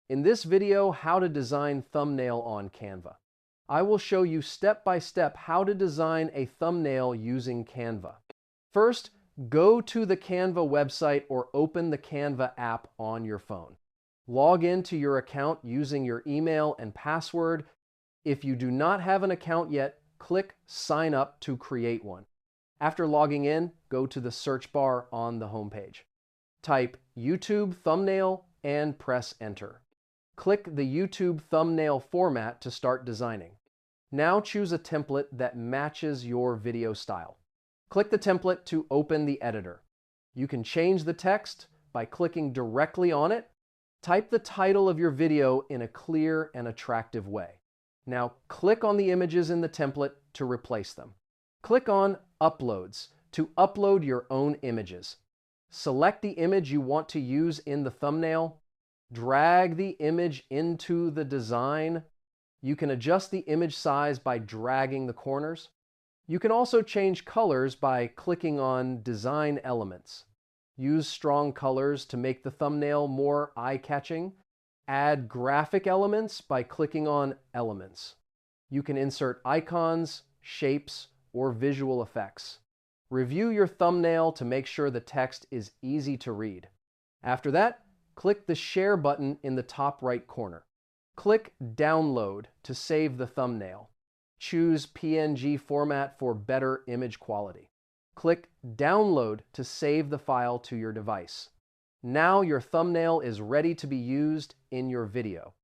In this video, how to design thumbnail on Canva. I will show you step by step how to design a thumbnail using Canva. First, go to the Canva website or open the Canva app on your phone. Log into your account using your email and password. If you do not have an account yet, click Sign Up to create one. After logging in, go to the search bar on the homepage. Type YouTube thumbnail and press Enter. Click the YouTube thumbnail format to start designing. Now choose a template that matches your video style. Click the template to open the editor. You can change the text by clicking directly on it. Type the title of your video in a clear and attractive way. Now click on the images in the template to replace them. Click on Uploads to upload your own images. Select the image you want to use in the thumbnail. Drag the image into the design. You can adjust the image size by dragging the corners. You can also change colors by clicking on Design Elements. Use strong colors to make the thumbnail more eye-catching. Add graphic elements by clicking on Elements. You can insert icons, shapes, or visual effects. Review your thumbnail to make sure the text is easy to read. After that, click the Share button in the top right corner. Click Download to save the thumbnail. Choose PNG format for better image quality. Click Download to save the file to your device. Now your thumbnail is ready to be used in your video.